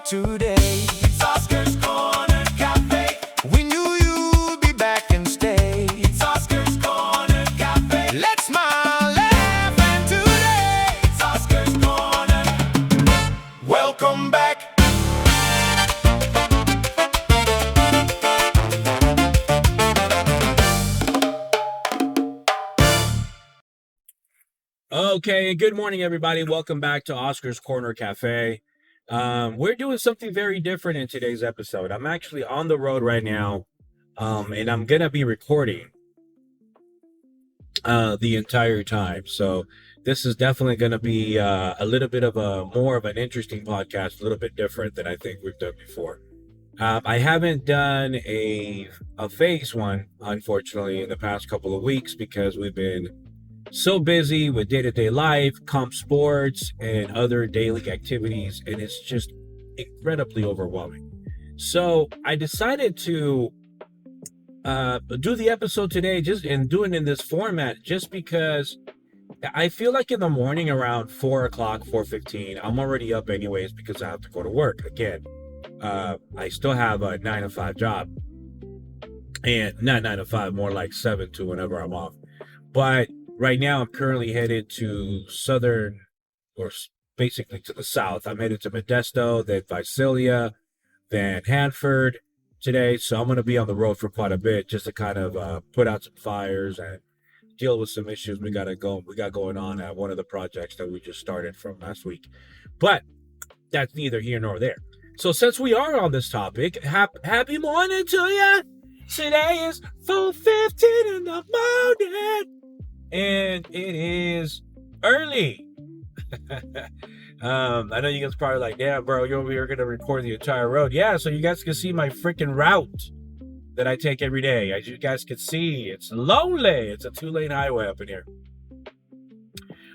today. It's Oscar's Corner Cafe. We knew you'd be back and stay. It's Oscar's Corner Cafe. Let's smile, laugh, and today it's Oscar's Corner. Welcome back. Okay, good morning, everybody. Welcome back to Oscar's Corner Cafe. We're doing something very different in today's episode. I'm actually on the road right now, and I'm gonna be recording the entire time. So this is definitely gonna be a little bit of a more of an interesting podcast, a little bit different than I think we've done before. I haven't done a phase one, unfortunately, in the past couple of weeks because we've been so busy with day-to-day life, comp sports, and other daily activities, and it's just incredibly overwhelming. So I decided to do the episode today, and do it in this format, just because I feel like in the morning around 4 o'clock, 4:15, I'm already up anyways because I have to go to work again. I still have a 9 to 5 job, and not 9 to 5, more like 7 to whenever I'm off. But right now, I'm currently headed to southern, or basically to the south. I'm headed to Modesto, then Visalia, then Hanford today. So I'm going to be on the road for quite a bit, just to kind of put out some fires and deal with some issues we got going on at one of the projects that we just started from last week. But that's neither here nor there. So since we are on this topic, happy morning to you. Today is 4:15 in the morning. And it is early. I know you guys are probably like, damn, bro, you're over here going to record the entire road. Yeah, so you guys can see my freaking route that I take every day. As you guys can see, it's lonely. It's a 2-lane highway up in here.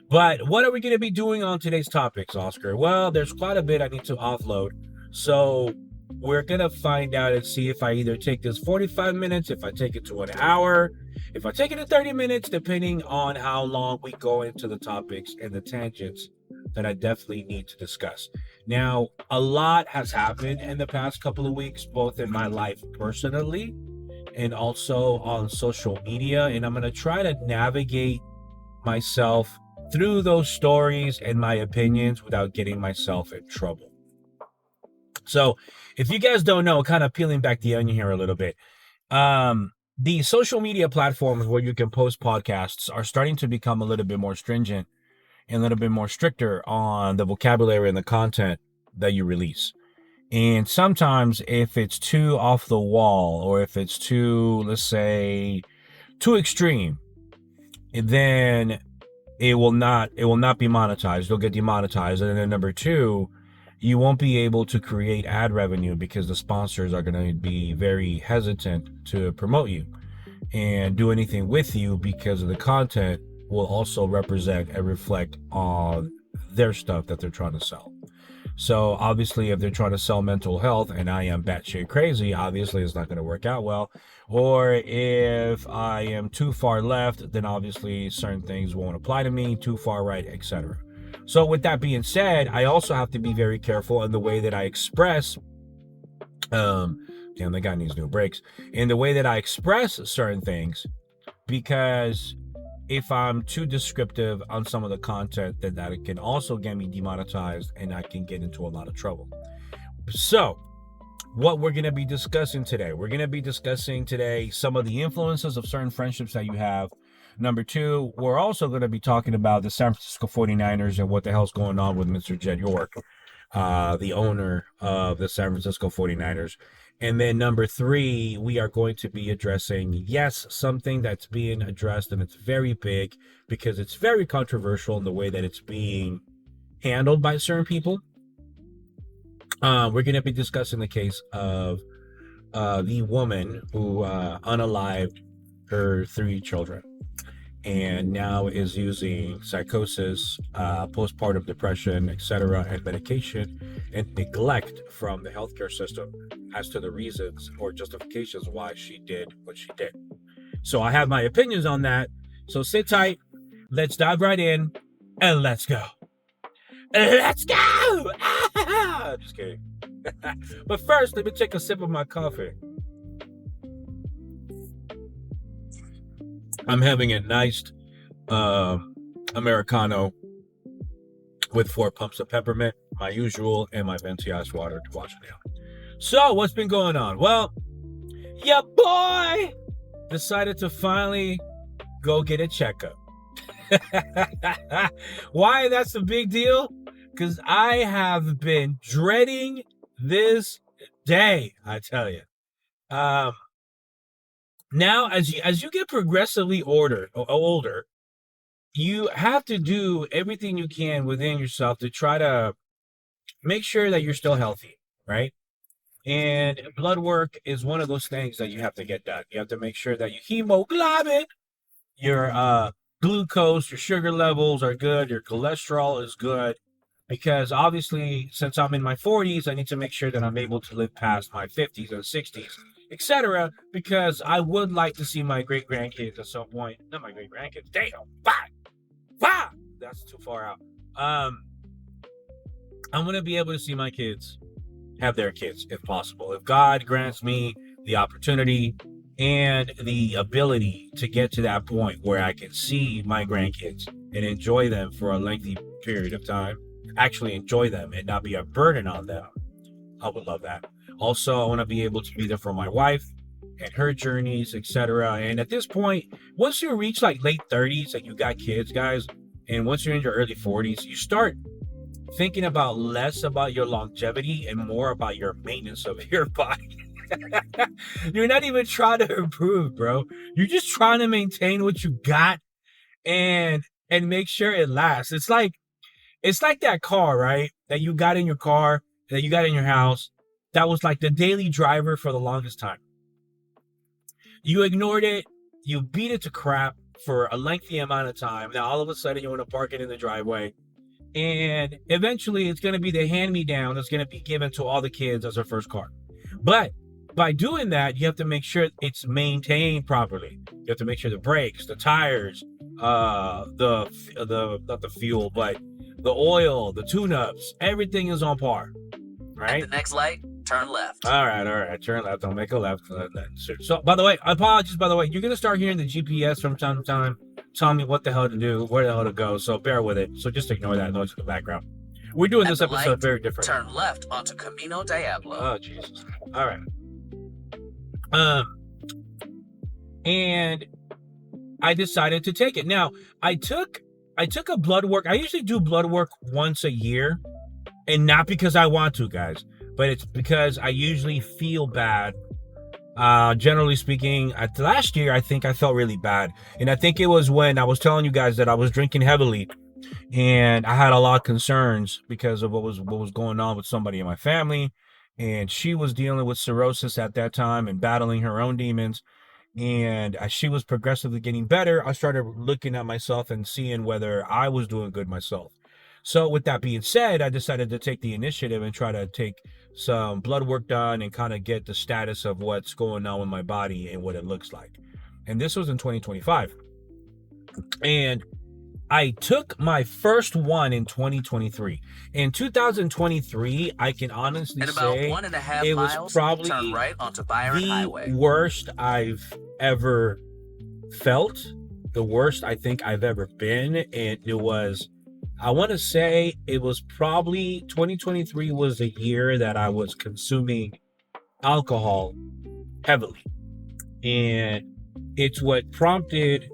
But what are we going to be doing on today's topics, Oscar? Well, there's quite a bit I need to offload. So we're going to find out and see if I either take this 45 minutes, if I take it to an hour, if I take it to 30 minutes, depending on how long we go into the topics and the tangents that I definitely need to discuss. Now, a lot has happened in the past couple of weeks, both in my life personally and also on social media. And I'm going to try to navigate myself through those stories and my opinions without getting myself in trouble. So if you guys don't know, kind of peeling back the onion here a little bit, the social media platforms where you can post podcasts are starting to become a little bit more stringent and a little bit more stricter on the vocabulary and the content that you release. And sometimes if it's too off the wall, or if it's too, let's say, too extreme, then it will not be monetized. It'll get demonetized. And then number two, you won't be able to create ad revenue because the sponsors are going to be very hesitant to promote you and do anything with you, because of the content will also represent and reflect on their stuff that they're trying to sell. So obviously, if they're trying to sell mental health and I am batshit crazy, obviously it's not going to work out well. Or if I am too far left, then obviously certain things won't apply to me, too far right, etc. So with that being said, I also have to be very careful in the way that I express, damn, the guy needs new brakes, in the way that I express certain things, because if I'm too descriptive on some of the content, then that can also get me demonetized and I can get into a lot of trouble. So what we're going to be discussing today, some of the influences of certain friendships that you have. Number two, we're also going to be talking about the San Francisco 49ers and what the hell's going on with Mr. Jed York, the owner of the San Francisco 49ers. And then number three, we are going to be addressing, yes, something that's being addressed, and it's very big because it's very controversial in the way that it's being handled by certain people. We're going to be discussing the case of the woman who unalived her 3 children, and now is using psychosis, postpartum depression, etc., and medication, and neglect from the healthcare system as to the reasons or justifications why she did what she did. So I have my opinions on that. So sit tight, let's dive right in, and let's go. Let's go! Just kidding. But first, let me take a sip of my coffee. I'm having a nice Americano with 4 pumps of peppermint, my usual, and my venti ice water to wash it down. So, what's been going on? Well, your boy decided to finally go get a checkup. Why that's a big deal? Because I have been dreading this day, I tell you. Now, as you get progressively older, you have to do everything you can within yourself to try to make sure that you're still healthy, right? And blood work is one of those things that you have to get done. You have to make sure that your hemoglobin, your glucose, your sugar levels are good, your cholesterol is good. Because obviously, since I'm in my 40s, I need to make sure that I'm able to live past my 50s and 60s, etc. Because I would like to see my great grandkids at some point. Not my great grandkids. Damn, five. That's too far out. I'm gonna be able to see my kids have their kids, if possible. If God grants me the opportunity and the ability to get to that point where I can see my grandkids and enjoy them for a lengthy period of time. Actually enjoy them and not be a burden on them. I would love that. Also, I want to be able to be there for my wife and her journeys, etc. And at this point, once you reach like late 30s and you got kids, guys, and once you're in your early 40s, you start thinking about less about your longevity and more about your maintenance of your body. You're not even trying to improve, bro. You're just trying to maintain what you got and make sure it lasts. It's like that car, right? That you got in your car, that you got in your house, that was like the daily driver for the longest time. You ignored it, you beat it to crap for a lengthy amount of time. Now, all of a sudden, you want to park it in the driveway. And eventually, it's going to be the hand-me-down that's going to be given to all the kids as their first car. But by doing that, you have to make sure it's maintained properly. You have to make sure the brakes, the tires, not the fuel, but the oil, the tune-ups, everything is on par, right? At the next light, turn left. All right. Turn left. Don't make a left. So, by the way, apologies. By the way, you're gonna start hearing the GPS from time to time, telling me what the hell to do, where the hell to go. So bear with it. So just ignore that noise in the background. We're doing this episode very different. Turn left onto Camino Diablo. Oh Jesus! All right. And I decided to take it. Now, I took a blood work. I usually do blood work once a year, and not because I want to, guys, but it's because I usually feel bad. Generally speaking, last year, I think I felt really bad. And I think it was when I was telling you guys that I was drinking heavily and I had a lot of concerns because of what was going on with somebody in my family. And she was dealing with cirrhosis at that time and battling her own demons. And as she was progressively getting better, I started looking at myself and seeing whether I was doing good myself. So with that being said, I decided to take the initiative and try to take some blood work done and kind of get the status of what's going on with my body and what it looks like. And this was in 2025. And I took my first one in 2023. In 2023, I can honestly say it was probably turn right onto Byron Highway. The worst I've ever felt, the worst I think I've ever been. And it was, I want to say it was probably 2023 was the year that I was consuming alcohol heavily. And it's what prompted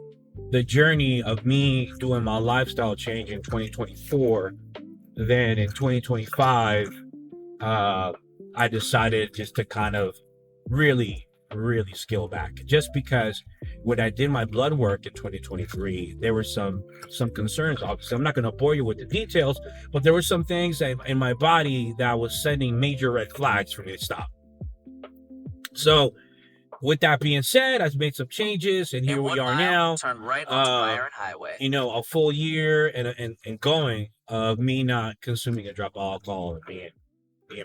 the journey of me doing my lifestyle change in 2024. Then in 2025, I decided just to kind of really scale back, just because when I did my blood work in 2023, there were some concerns. Obviously, I'm not going to bore you with the details, but there were some things in my body that was sending major red flags for me to stop. So with that being said, I've made some changes, and here we are now. Turn right onto Byron Highway. You know, a full year and going of me not consuming a drop of alcohol and being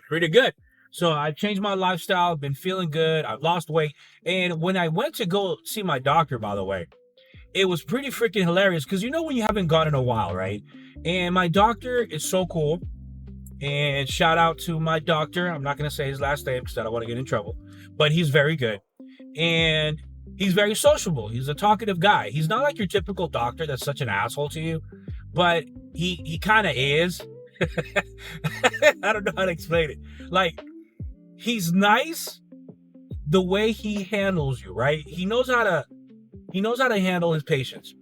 pretty good. So I've changed my lifestyle. I've been feeling good. I've lost weight. And when I went to go see my doctor, by the way, it was pretty freaking hilarious because you know when you haven't gone in a while, right? And my doctor is so cool. And shout out to my doctor. I'm not going to say his last name because I don't want to get in trouble, but he's very good. And he's very sociable. He's a talkative guy. He's not like your typical doctor that's such an asshole to you, but he kind of is. I don't know how to explain it. Like, he's nice the way he handles you, right? He knows how to handle his patients.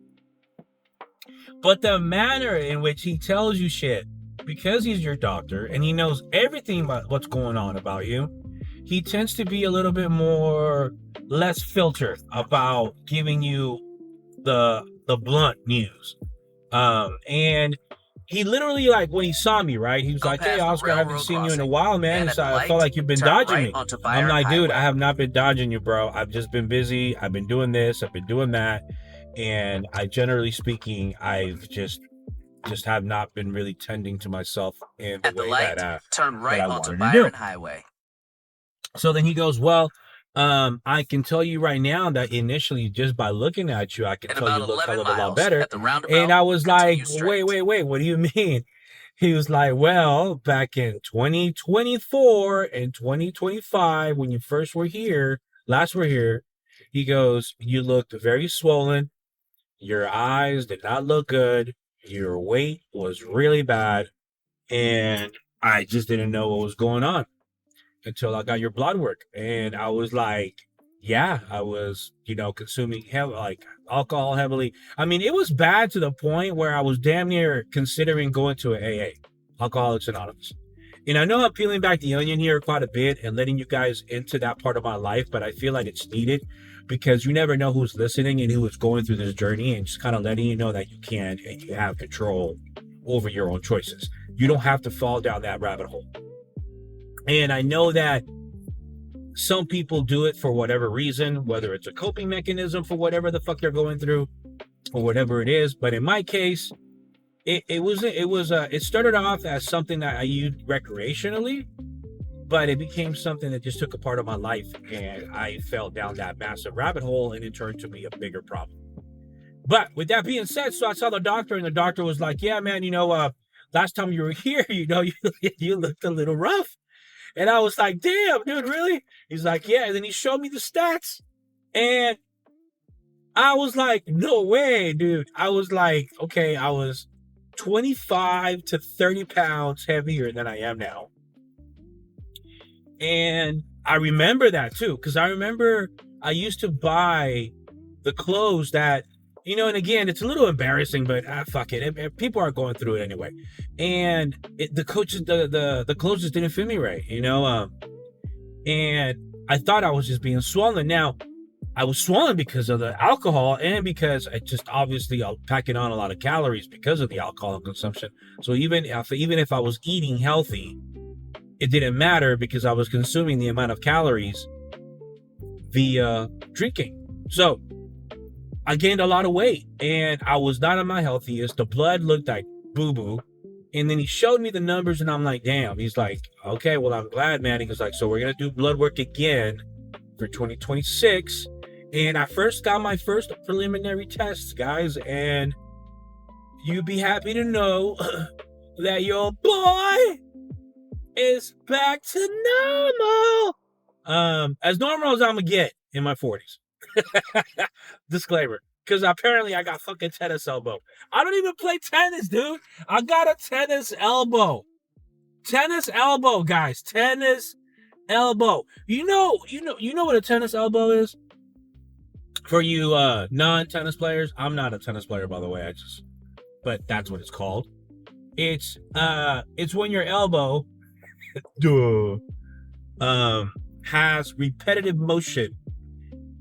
But the manner in which he tells you shit, because he's your doctor and he knows everything about what's going on about you, he tends to be a little bit less filtered about giving you the blunt news. And he literally, like, when he saw me, right, he was like, "Hey, Oscar, I haven't seen you in a while, man. So I felt like you've been dodging me." I'm like, "Dude, I have not been dodging you, bro. I've just been busy. I've been doing this. I've been doing that. And generally speaking, I've just have not been really tending to myself in the way that turn right that I onto wanted to Byron do." Highway. So then he goes, "Well, I can tell you right now that initially, just by looking at you, I can tell you look a lot better." And I was like, wait, what do you mean? He was like, "Well, back in 2024 and 2025, when you first were here, he goes, you looked very swollen. Your eyes did not look good. Your weight was really bad. And I just didn't know what was going on until I got your blood work." And I was like, yeah, I was, consuming alcohol heavily. I mean, it was bad to the point where I was damn near considering going to an AA, Alcoholics Anonymous. And I know I'm peeling back the onion here quite a bit and letting you guys into that part of my life, but I feel like it's needed because you never know who's listening and who is going through this journey, and just kind of letting you know that you can and you have control over your own choices. You don't have to fall down that rabbit hole. And I know that some people do it for whatever reason, whether it's a coping mechanism for whatever the fuck they're going through or whatever it is. But in my case, it started off as something that I used recreationally, but it became something that just took a part of my life, and I fell down that massive rabbit hole, and it turned to be a bigger problem. But with that being said, so I saw the doctor, and the doctor was like, "Yeah, man, last time you were here, you looked a little rough." And I was like, "Damn, dude, really?" He's like, "Yeah." And then he showed me the stats, and I was like, "No way, dude." I was like, okay, I was 25 to 30 pounds heavier than I am now. And I remember that too, because I remember I used to buy the clothes that, and again, it's a little embarrassing, but fuck it. People are going through it anyway. And the clothes just didn't fit me right, and I thought I was just being swollen. Now, I was swollen because of the alcohol and because I just obviously packing on a lot of calories because of the alcohol consumption. So even if I was eating healthy, it didn't matter because I was consuming the amount of calories via drinking. So I gained a lot of weight and I was not at my healthiest. The blood looked like boo-boo. And then he showed me the numbers and I'm like, damn. He's like, "Okay, well, I'm glad, man." He was like, "So we're going to do blood work again for 2026. And I first got my first preliminary tests, guys. And you'd be happy to know that your boy is back to normal. As normal as I'm going to get in my 40s. Disclaimer. Because apparently I got fucking tennis elbow. I don't even play tennis, dude. I got a tennis elbow. Tennis elbow, guys. Tennis elbow. You know what a tennis elbow is? For you non-tennis players, I'm not a tennis player, by the way. But that's what it's called. It's when your elbow has repetitive motion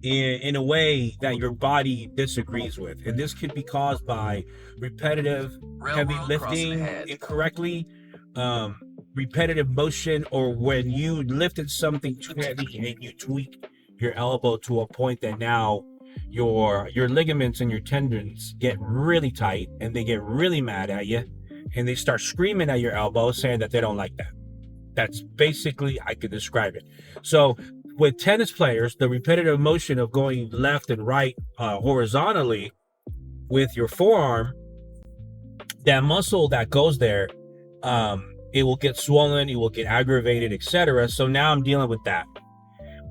in a way that your body disagrees with. And this could be caused by repetitive heavy lifting incorrectly, repetitive motion, or when you lifted something too heavy and you tweak your elbow to a point that now your ligaments and your tendons get really tight and they get really mad at you and they start screaming at your elbow saying that they don't like that. That's basically, I could describe it. So with tennis players, the repetitive motion of going left and right horizontally with your forearm, that muscle that goes there, it will get swollen, it will get aggravated, etc. So now I'm dealing with that.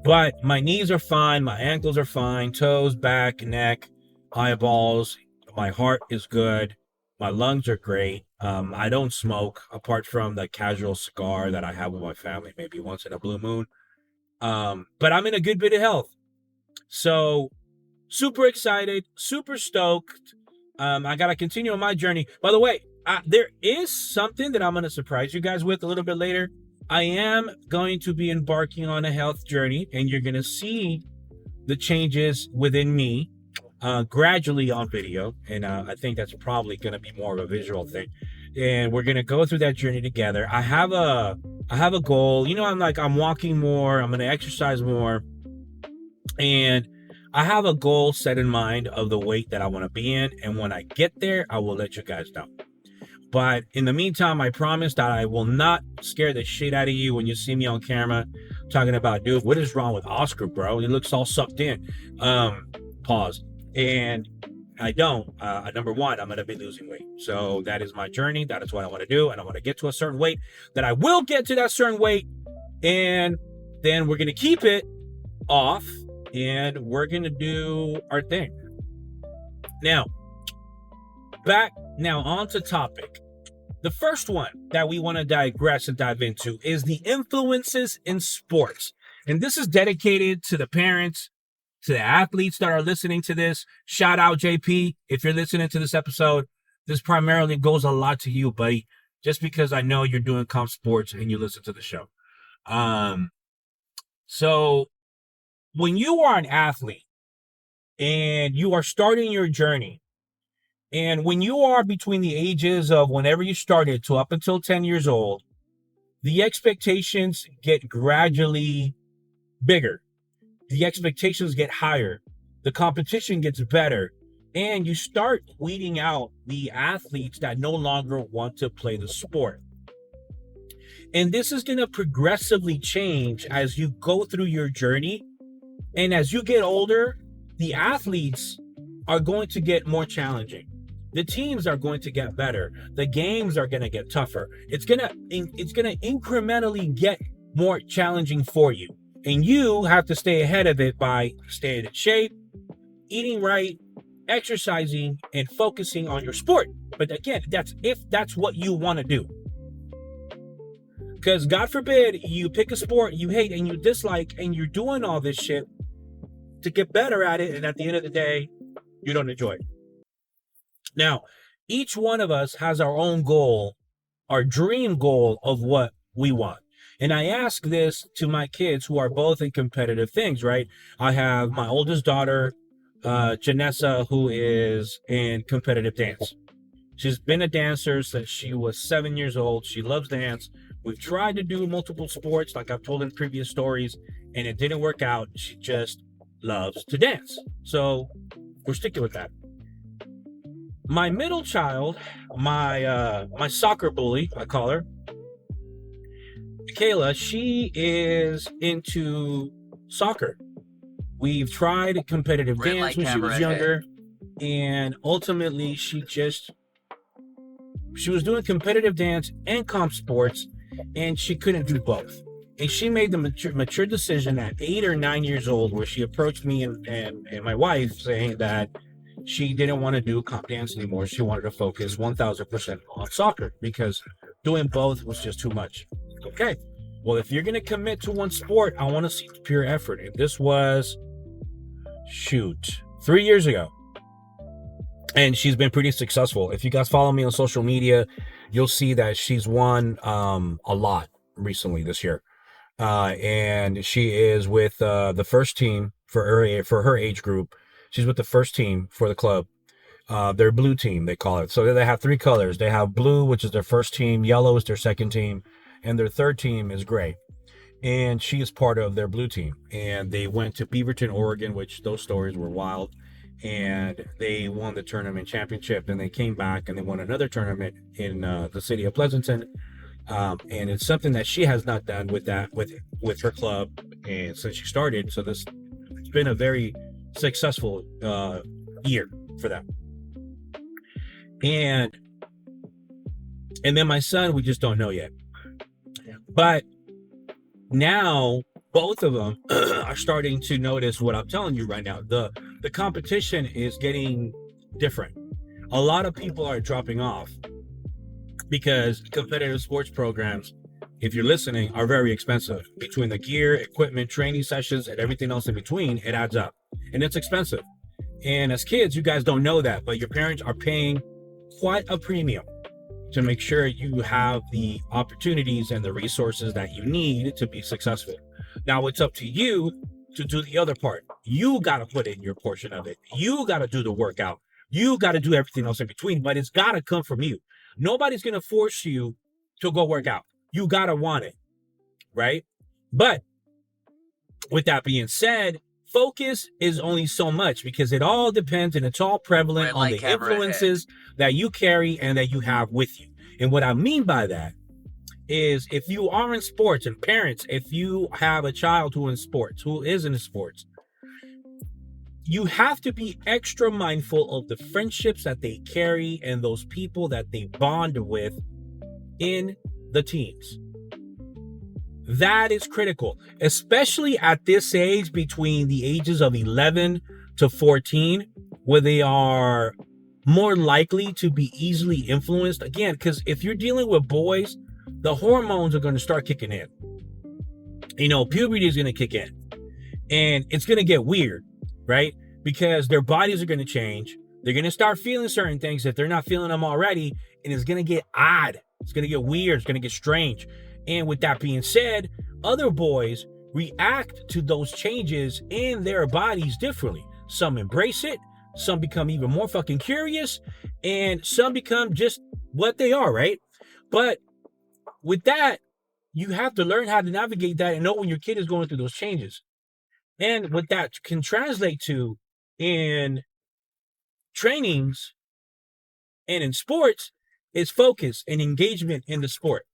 But my knees are fine, my ankles are fine, toes, back, neck, eyeballs. My heart is good. My lungs are great. I don't smoke apart from the casual cigar that I have with my family, maybe once in a blue moon. But I'm in a good bit of health. So super excited, super stoked. I got to continue on my journey. By the way, there is something that I'm going to surprise you guys with a little bit later. I am going to be embarking on a health journey, and you're going to see the changes within me gradually on video. And I think that's probably going to be more of a visual thing. And we're going to go through that journey together. I have a goal. You know, I'm walking more. I'm going to exercise more. And I have a goal set in mind of the weight that I want to be in. And when I get there, I will let you guys know. But in the meantime, I promise that I will not scare the shit out of you when you see me on camera talking about, dude, what is wrong with Oscar, bro? He looks all sucked in. Pause. And I don't. Number one, I'm going to be losing weight. So that is my journey. That is what I want to do. And I want to get to a certain weight. That I will get to that certain weight. And then we're going to keep it off. And we're going to do our thing. Now, on to topic. The first one that we want to digress and dive into is the influences in sports. And this is dedicated to the parents, to the athletes that are listening to this. Shout out, JP. If you're listening to this episode, this primarily goes a lot to you, buddy, just because I know you're doing comp sports and you listen to the show. So when you are an athlete and you are starting your journey, and when you are between the ages of whenever you started to up until 10 years old, the expectations get gradually bigger. The expectations get higher. The competition gets better. And you start weeding out the athletes that no longer want to play the sport. And this is going to progressively change as you go through your journey. And as you get older, the athletes are going to get more challenging. The teams are going to get better. The games are going to get tougher. It's going to incrementally get more challenging for you. And you have to stay ahead of it by staying in shape, eating right, exercising, and focusing on your sport. But again, that's what you want to do. Because God forbid you pick a sport you hate and you dislike and you're doing all this shit to get better at it. And at the end of the day, you don't enjoy it. Now, each one of us has our own goal, our dream goal of what we want. And I ask this to my kids who are both in competitive things, right? I have my oldest daughter, Janessa, who is in competitive dance. She's been a dancer since she was 7 years old. She loves dance. We've tried to do multiple sports, like I've told in previous stories, and it didn't work out. She just loves to dance. So we're sticking with that. My middle child, my soccer bully, I call her, Michaela, she is into soccer. We've tried competitive dance when she was younger, and ultimately she was doing competitive dance and comp sports, and she couldn't do both. And she made the mature decision at 8 or 9 years old, where she approached me and my wife saying that she didn't want to do comp dance anymore. She wanted to focus 1,000% on soccer because doing both was just too much. Okay, well, if you're going to commit to one sport, I want to see pure effort. And this was, 3 years ago. And she's been pretty successful. If you guys follow me on social media, you'll see that she's won a lot recently this year. And she is with the first team for her age group. She's with the first team for the club. Their blue team, they call it. So they have 3 colors. They have blue, which is their first team. Yellow is their second team. And their third team is gray. And she is part of their blue team. And they went to Beaverton, Oregon, which those stories were wild. And they won the tournament championship. And they came back and they won another tournament in the city of Pleasanton. And it's something that she has not done with her club and since she started. So it's been a very successful year for them. And then my son, we just don't know yet. But now both of them are starting to notice what I'm telling you right now. The competition is getting different. A lot of people are dropping off because competitive sports programs, if you're listening, are very expensive. Between the gear, equipment, training sessions, and everything else in between, it adds up. And it's expensive. And as kids, you guys don't know that, but your parents are paying quite a premium to make sure you have the opportunities and the resources that you need to be successful. Now it's up to you to do the other part. You got to put in your portion of it. You got to do the workout. You got to do everything else in between, but it's got to come from you. Nobody's going to force you to go work out. You got to want it, right? But with that being said, focus is only so much because it all depends and it's all prevalent on the influences that you carry and that you have with you. And what I mean by that is if you are in sports, and parents, if you have a child who is in sports, you have to be extra mindful of the friendships that they carry and those people that they bond with in the teams. That is critical, especially at this age between the ages of 11 to 14, where they are more likely to be easily influenced. Again, because if you're dealing with boys, the hormones are going to start kicking in. Puberty is going to kick in. And it's going to get weird, right? Because their bodies are going to change. They're going to start feeling certain things if they're not feeling them already. And it's going to get odd. It's going to get weird. It's going to get strange. And with that being said, other boys react to those changes in their bodies differently. Some embrace it. Some become even more fucking curious. And some become just what they are, right? But with that, you have to learn how to navigate that and know when your kid is going through those changes. And what that can translate to in trainings and in sports is focus and engagement in the sport.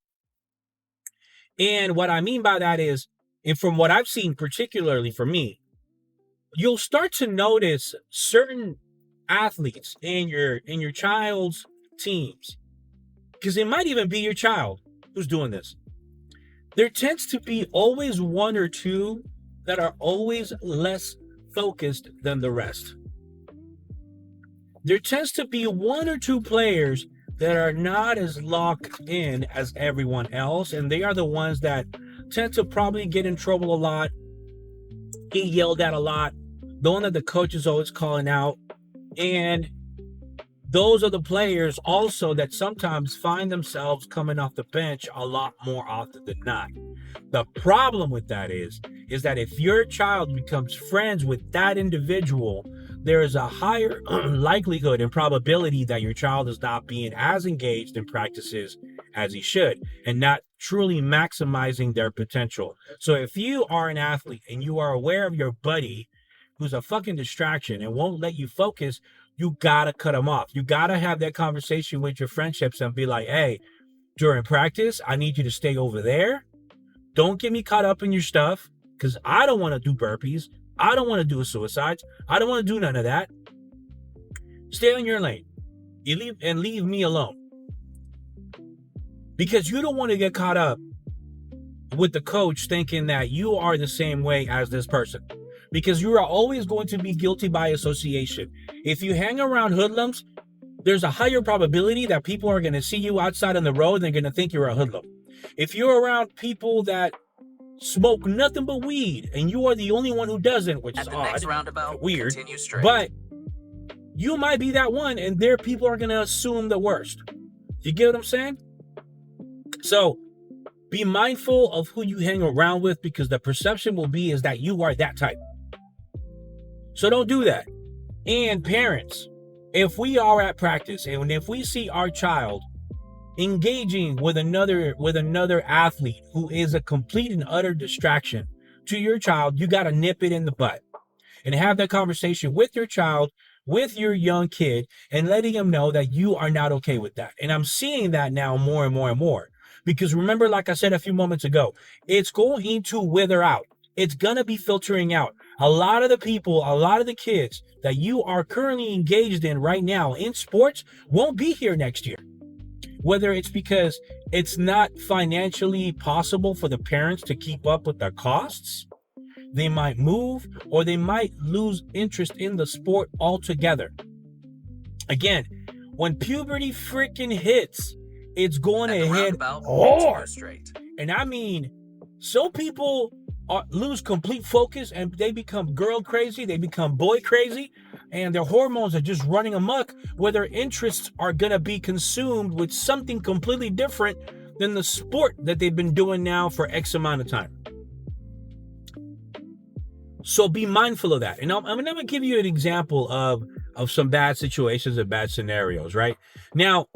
And what I mean by that is, and from what I've seen, particularly for me, you'll start to notice certain athletes in your child's teams, because it might even be your child who's doing this. There tends to be always one or two that are always less focused than the rest. There tends to be one or two players that are not as locked in as everyone else, and they are the ones that tend to probably get in trouble a lot, get yelled at a lot, the one that the coach is always calling out. And those are the players also that sometimes find themselves coming off the bench a lot more often than not. The problem with that is that if your child becomes friends with that individual, there is a higher likelihood and probability that your child is not being as engaged in practices as he should and not truly maximizing their potential. So if you are an athlete and you are aware of your buddy who's a fucking distraction and won't let you focus, you gotta cut him off. You gotta have that conversation with your friendships and be like, hey, during practice, I need you to stay over there. Don't get me caught up in your stuff because I don't want to do burpees. I don't want to do suicides. I don't want to do none of that. Stay in your lane. Leave me alone. Because you don't want to get caught up with the coach thinking that you are the same way as this person. Because you are always going to be guilty by association. If you hang around hoodlums, there's a higher probability that people are going to see you outside on the road and they're going to think you're a hoodlum. If you're around people that smoke nothing but weed and you are the only one who doesn't, which is odd, weird, but you might be that one and their people are going to assume the worst. You get what I'm saying? So be mindful of who you hang around with, because the perception will be is that you are that type. So don't do that. And parents, if we are at practice and if we see our child engaging with another athlete who is a complete and utter distraction to your child, you got to nip it in the butt and have that conversation with your child, with your young kid, and letting them know that you are not okay with that. And I'm seeing that now more and more and more, because remember, like I said a few moments ago, it's going to wither out. It's going to be filtering out. A lot of the people, a lot of the kids that you are currently engaged in right now in sports won't be here next year. whether it's because it's not financially possible for the parents to keep up with the costs, they might move, or they might lose interest in the sport altogether. Again, when puberty freaking hits, it's going to hit hard. And I mean, so people lose complete focus and they become girl crazy, they become boy crazy, and their hormones are just running amok, where their interests are going to be consumed with something completely different than the sport that they've been doing now for X amount of time. So be mindful of that. And I'm going to give you an example of some bad situations and bad scenarios, right? Now,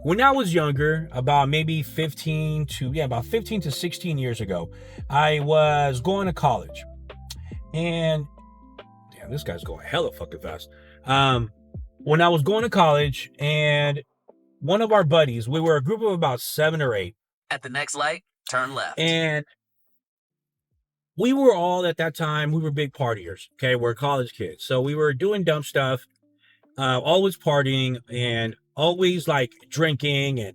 when I was younger, about 15 to 16 years ago, I was going to college. And damn, this guy's going hella fucking fast. When I was going to college, and one of our buddies, we were a group of about 7 or 8. At the next light, turn left. And we were all, at that time, we were big partiers, okay? We're college kids. So we were doing dumb stuff, always partying, and always like drinking and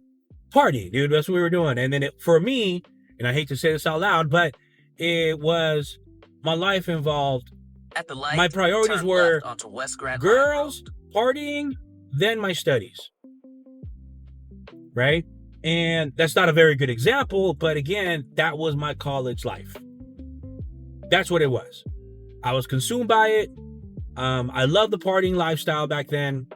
partying, dude. That's what we were doing. And then for me, and I hate to say this out loud, but my life involved, at the light, my priorities were onto West Grand girls, partying, then my studies, right? And that's not a very good example, but again, that was my college life. That's what it was. I was consumed by it. I loved the partying lifestyle back then,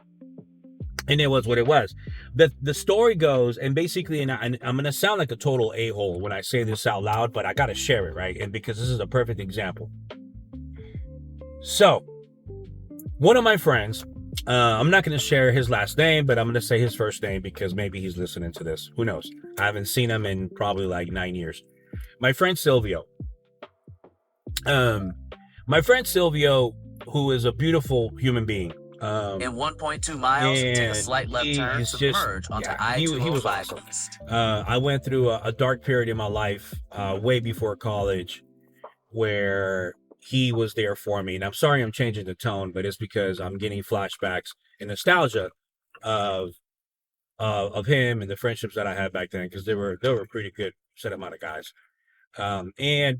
and it was what it was. The story goes, and basically, and I'm going to sound like a total a-hole when I say this out loud, but I got to share it, right? And because this is a perfect example. So, one of my friends, I'm not going to share his last name, but I'm going to say his first name because maybe he's listening to this. Who knows? I haven't seen him in probably like 9 years. My friend Silvio. My friend Silvio, who is a beautiful human being. In 1.2 miles, take a slight left turn to merge onto I-205 he was awesome. East. I went through a dark period in my life, way before college, where he was there for me. And I'm sorry I'm changing the tone, but it's because I'm getting flashbacks and nostalgia of him and the friendships that I had back then, because they were a pretty good set amount of guys. And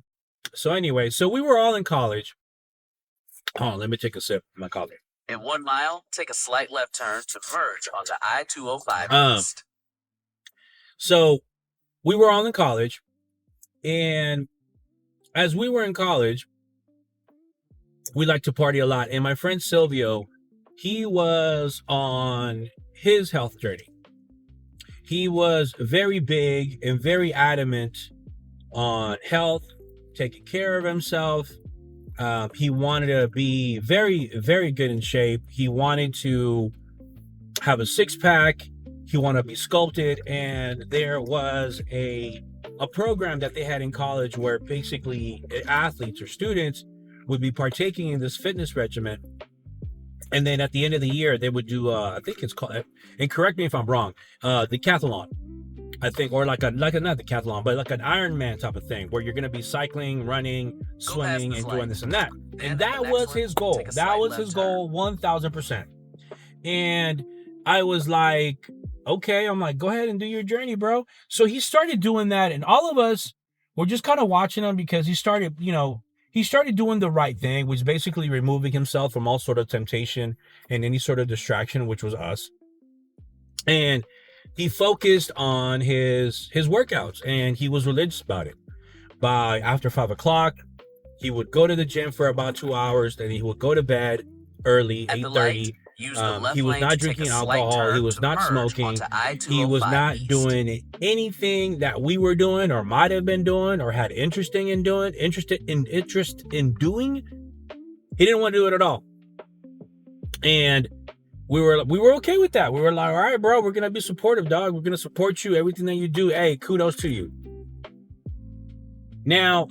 so anyway, so we were all in college. Hold on, let me take a sip of my coffee. In 1 mile, take a slight left turn to merge onto I-205 East. So we were all in college, and as we were in college, we liked to party a lot. And my friend Silvio, he was on his health journey. He was very big and very adamant on health, taking care of himself. He wanted to be very, very good in shape. He wanted to have a 6-pack. He wanted to be sculpted. And there was a program that they had in college where basically athletes or students would be partaking in this fitness regimen. And then at the end of the year, they would do, I think it's called, and correct me if I'm wrong, the decathlon. I think, or like not the decathlon, but like an Ironman type of thing, where you're going to be cycling, running, swimming, and doing this and that. And that was his goal. That was his goal, 1,000%. And I was like, okay, I'm like, go ahead and do your journey, bro. So he started doing that, and all of us were just kind of watching him because he started doing the right thing, which is basically removing himself from all sort of temptation and any sort of distraction, which was us. And he focused on his workouts, and he was religious about it. By after 5 o'clock, he would go to the gym for about 2 hours, then he would go to bed early, 8:30. He was not drinking alcohol. He was not smoking. He was not doing anything that we were doing or might have been doing or had interest in doing. He didn't want to do it at all. And we were okay with that. We were like, all right, bro, we're going to be supportive, dog. We're going to support you. Everything that you do. Hey, kudos to you. Now,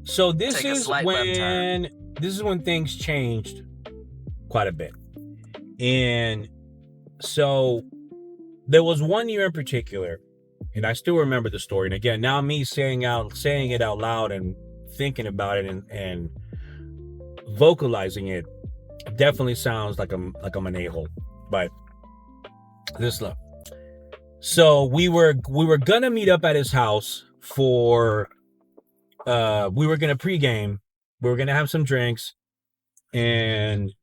so this is when things changed quite a bit. And so there was one year in particular, and I still remember the story. And again, now me saying it out loud and thinking about it and vocalizing it definitely sounds like I'm an a-hole. But this look. So we were gonna meet up at his house for we were gonna pregame. We were gonna have some drinks and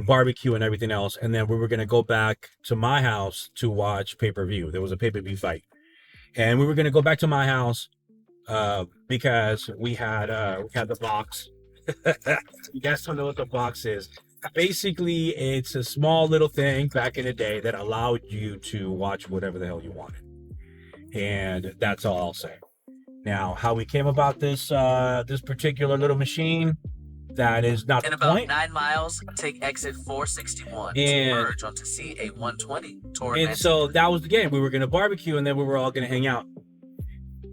barbecue and everything else, and then we were gonna go back to my house to watch pay-per-view. There was a pay-per-view fight, and we were gonna go back to my house because we had the box. You guys don't know what the box is. Basically, it's a small little thing back in the day that allowed you to watch whatever the hell you wanted. And that's all I'll say. Now, how we came about this this particular little machine, that is not In the about point. 9 miles, take exit 461 And- to merge onto CA 120 toward And so Mexico. that was the game. We were gonna barbecue and then we were all gonna hang out.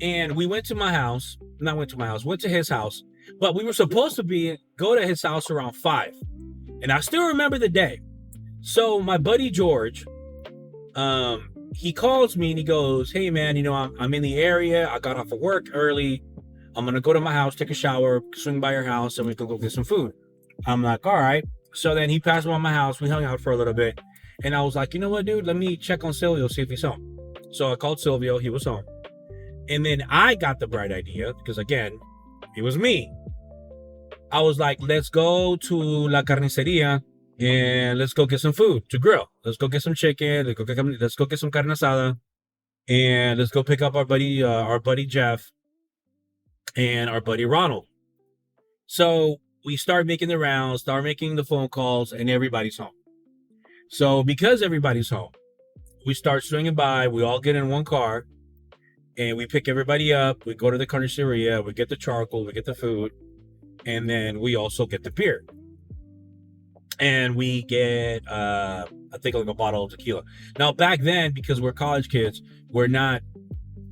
And we went to my house. Not went to my house, went to his house. But we were supposed to go to his house around 5. And I still remember the day. So my buddy George, he calls me and he goes, "Hey man, you know, I'm in the area. I got off of work early. I'm gonna go to my house, take a shower, swing by your house, and we can go get some food." I'm like, all right. So then he passed by my house. We hung out for a little bit. And I was like, you know what, dude? Let me check on Silvio, see if he's home. So I called Silvio. He was home. And then I got the bright idea, because again, it was me. I was like, let's go to La Carniceria and let's go get some food to grill. Let's go get some chicken. Let's go get some carne asada. And let's go pick up our buddy Jeff and our buddy Ronald. So we start making the rounds, start making the phone calls, and everybody's home. So because everybody's home, we start swinging by. We all get in one car, and we pick everybody up. We go to the carniceria. We get the charcoal. We get the food, and then we also get the beer. And we get, I think, like a bottle of tequila. Now back then, because we're college kids, we're not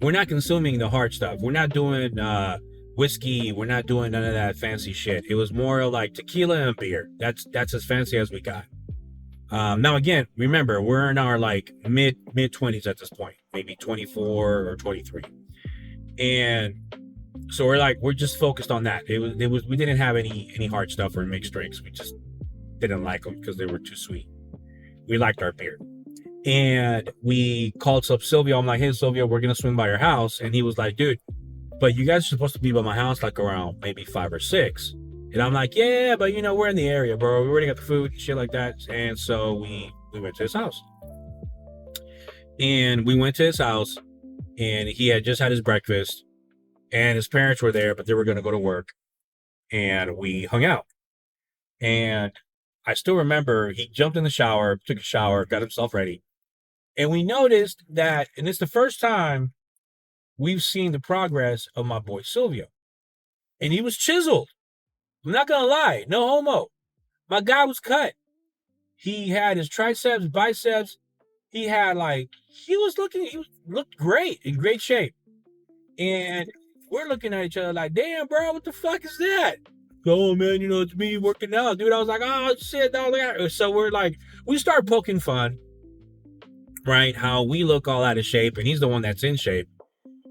consuming the hard stuff. We're not doing whiskey. We're not doing none of that fancy shit. It was more like tequila and beer. That's as fancy as we got. Now again, remember, we're in our like mid 20s at this point, maybe 24 or 23, and so we're just focused on that. It was we didn't have any hard stuff or mixed drinks. We just didn't like them because they were too sweet. We liked our beer. And we called up Silvio. I'm like, hey, Silvio, we're going to swing by your house. And he was like, dude, but you guys are supposed to be by my house like around maybe 5 or 6. And I'm like, yeah, but you know, we're in the area, bro. We already got the food, shit like that. And so we went to his house. And we went to his house and he had just had his breakfast and his parents were there, but they were going to go to work. And we hung out. And I still remember he jumped in the shower, took a shower, got himself ready. And we noticed that, and it's the first time we've seen the progress of my boy Silvio. And he was chiseled. I'm not going to lie. No homo. My guy was cut. He had his triceps, biceps. He looked great, in great shape. And we're looking at each other like, damn, bro, what the fuck is that? Oh man, you know, it's me working out, dude. I was like, oh shit, dog. So we start poking fun, right? How we look all out of shape, and he's the one that's in shape.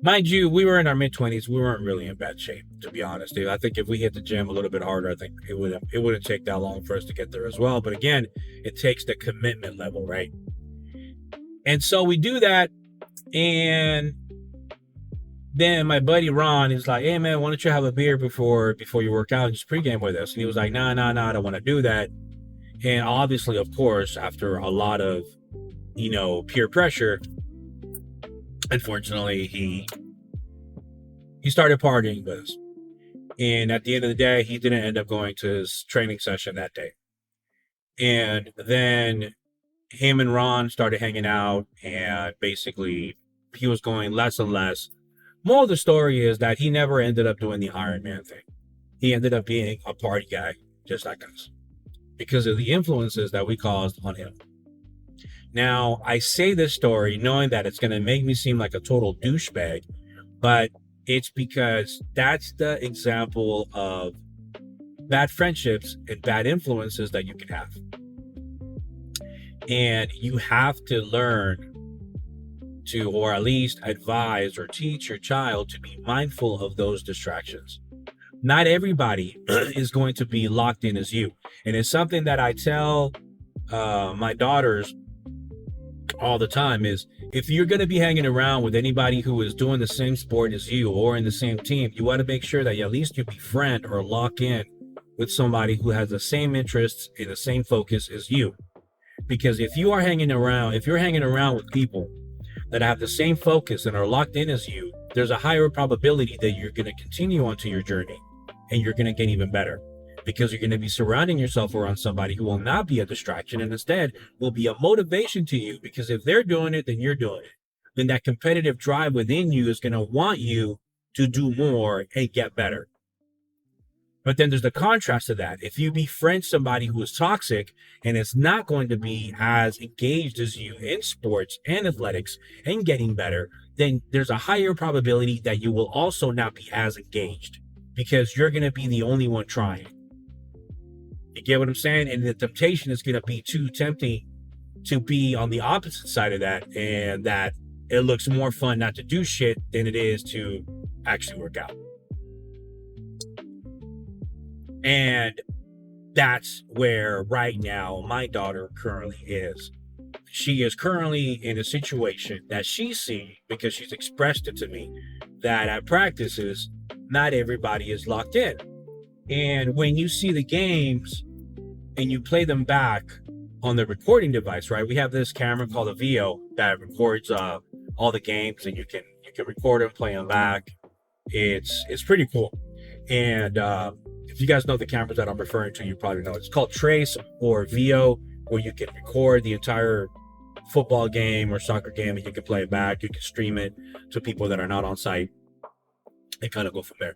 Mind you, we were in our mid-20s. We weren't really in bad shape, to be honest, dude. I think if we hit the gym a little bit harder, I think it wouldn't take that long for us to get there as well. But again, it takes the commitment level, right? And so we do that, and then my buddy Ron is like, hey man, why don't you have a beer before you work out and just pregame with us? And he was like, nah, I don't want to do that. And obviously, of course, after a lot of, you know, peer pressure, unfortunately, he started partying with us. And at the end of the day, he didn't end up going to his training session that day. And then him and Ron started hanging out, and basically he was going less and less. More of the story is that he never ended up doing the Iron Man thing. He ended up being a party guy, just like us, because of the influences that we caused on him. Now, I say this story knowing that it's going to make me seem like a total douchebag, but it's because that's the example of bad friendships and bad influences that you can have. And you have to learn to, or at least advise or teach your child to be mindful of those distractions. Not everybody is going to be locked in as you. And it's something that I tell my daughters all the time is, if you're going to be hanging around with anybody who is doing the same sport as you or in the same team, you want to make sure that at least you befriend or lock in with somebody who has the same interests and the same focus as you. Because if you're hanging around with people that have the same focus and are locked in as you, there's a higher probability that you're going to continue onto your journey and you're going to get even better, because you're going to be surrounding yourself around somebody who will not be a distraction and instead will be a motivation to you. Because if they're doing it, then you're doing it. Then that competitive drive within you is going to want you to do more and get better. But then there's the contrast to that. If you befriend somebody who is toxic and is not going to be as engaged as you in sports and athletics and getting better, then there's a higher probability that you will also not be as engaged, because you're going to be the only one trying. You get what I'm saying? And the temptation is going to be too tempting to be on the opposite side of that, and that it looks more fun not to do shit than it is to actually work out. And that's where right now my daughter currently is. She is currently in a situation that she's seeing, because she's expressed it to me, that at practices, not everybody is locked in. And when you see the games and you play them back on the recording device, right? We have this camera called a VO that records all the games, and you can record them, play them back. It's pretty cool. And if you guys know the cameras that I'm referring to, you probably know it's called Trace or VO, where you can record the entire football game or soccer game and you can play it back. You can stream it to people that are not on site and kind of go from there.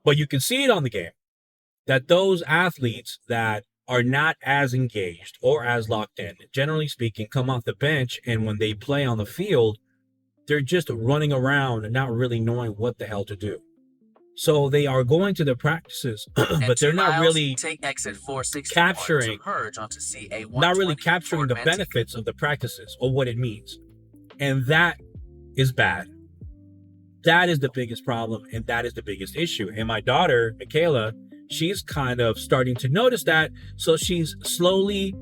But you can see it on the game that those athletes that are not as engaged or as locked in, generally speaking, come off the bench, and when they play on the field, they're just running around and not really knowing what the hell to do. So they are going to the practices, but they're not really capturing the benefits of the practices or what it means. And that is bad. That is the biggest problem, and that is the biggest issue. And my daughter, Michaela, she's kind of starting to notice that. So she's slowly,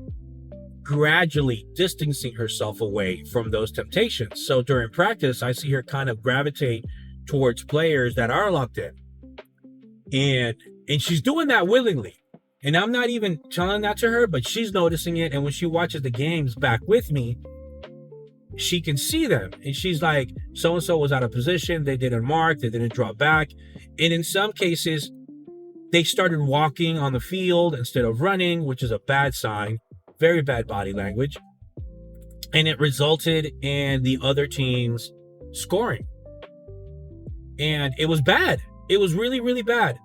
gradually distancing herself away from those temptations. So during practice, I see her kind of gravitate towards players that are locked in. And she's doing that willingly. And I'm not even telling that to her, but she's noticing it. And when she watches the games back with me, she can see them. And she's like, so-and-so was out of position. They didn't mark. They didn't drop back. And in some cases, they started walking on the field instead of running, which is a bad sign. Very bad body language. And it resulted in the other teams scoring. And it was bad. It was really, really bad.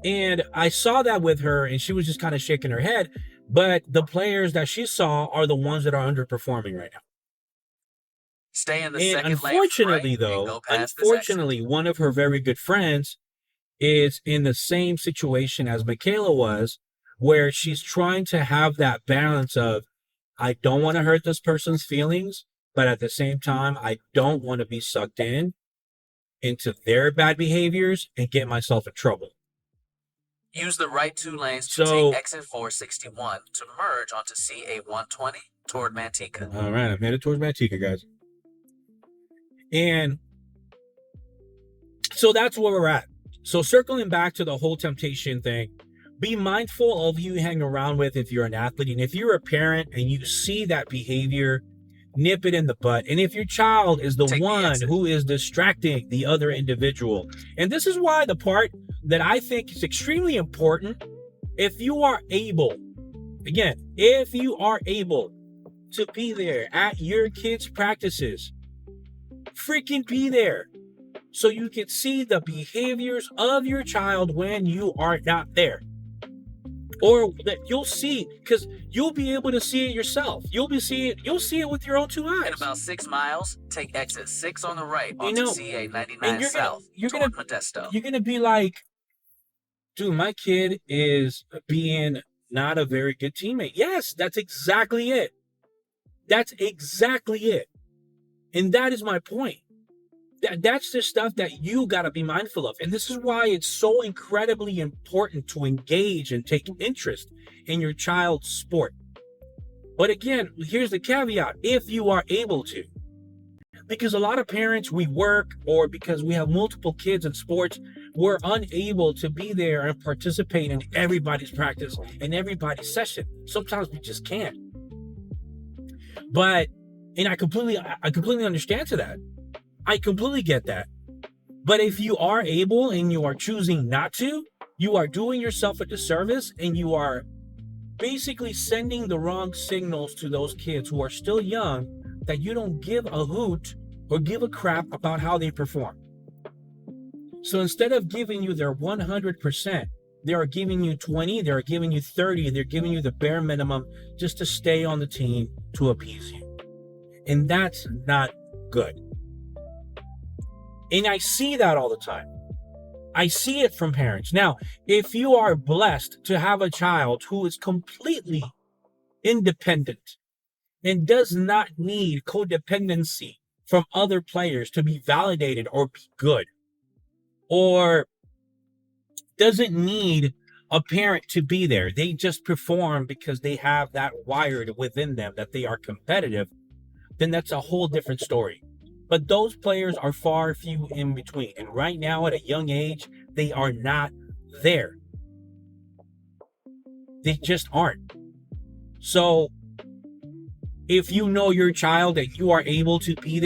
And I saw that with her, and she was just kind of shaking her head. But the players that she saw are the ones that are underperforming right now. Stay in the and second unfortunately, lane, though, one of her very good friends is in the same situation as Michaela was, where she's trying to have that balance of, I don't want to hurt this person's feelings, but at the same time, I don't want to be sucked into their bad behaviors and get myself in trouble. Use the right two lanes to take exit 461 to merge onto CA 120 toward Manteca. All right, I'm headed towards Manteca, guys. And so that's where we're at. So circling back to the whole temptation thing, be mindful of who you hang around with if you're an athlete. And if you're a parent and you see that behavior, nip it in the butt. And if your child is the one who is distracting the other individual, and this is why the part that I think is extremely important, if you are able to be there at your kids' practices, freaking be there so you can see the behaviors of your child when you are not there. Or that you'll see, because you'll be able to see it yourself. You'll see it with your own two eyes. In about 6 miles, take exit 6 on the right onto CA 99 South toward Modesto. You're gonna be like, dude, my kid is being not a very good teammate. Yes, that's exactly it. That's exactly it. And that is my point. That's the stuff that you got to be mindful of. And this is why it's so incredibly important to engage and take interest in your child's sport. But again, here's the caveat: if you are able to. Because a lot of parents, we work, or because we have multiple kids in sports, we're unable to be there and participate in everybody's practice and everybody's session. Sometimes we just can't. But, and I completely understand to that. I completely get that. But if you are able and you are choosing not to, you are doing yourself a disservice, and you are basically sending the wrong signals to those kids who are still young, that you don't give a hoot or give a crap about how they perform. So instead of giving you their 100%, they are giving you 20, they're giving you 30, they're giving you the bare minimum just to stay on the team, to appease you. And that's not good. And I see that all the time. I see it from parents. Now, if you are blessed to have a child who is completely independent and does not need codependency from other players to be validated or be good, or doesn't need a parent to be there, they just perform because they have that wired within them that they are competitive, then that's a whole different story. But those players are far few in between. And right now, at a young age, they are not there. They just aren't. So if you know your child and you are able to be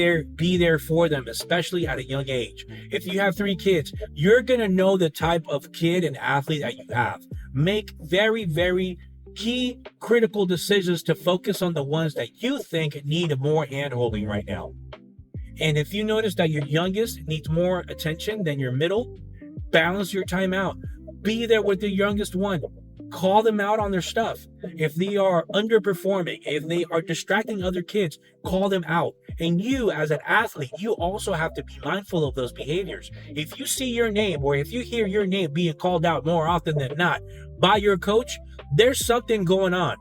there for them, especially at a young age. If you have 3 kids, you're going to know the type of kid and athlete that you have. Make very, very key critical decisions to focus on the ones that you think need more hand-holding right now. And if you notice that your youngest needs more attention than your middle, balance your time out. Be there with the youngest one. Call them out on their stuff. If they are underperforming, if they are distracting other kids, call them out. And you, as an athlete, you also have to be mindful of those behaviors. If you see your name, or if you hear your name being called out more often than not by your coach, there's something going on.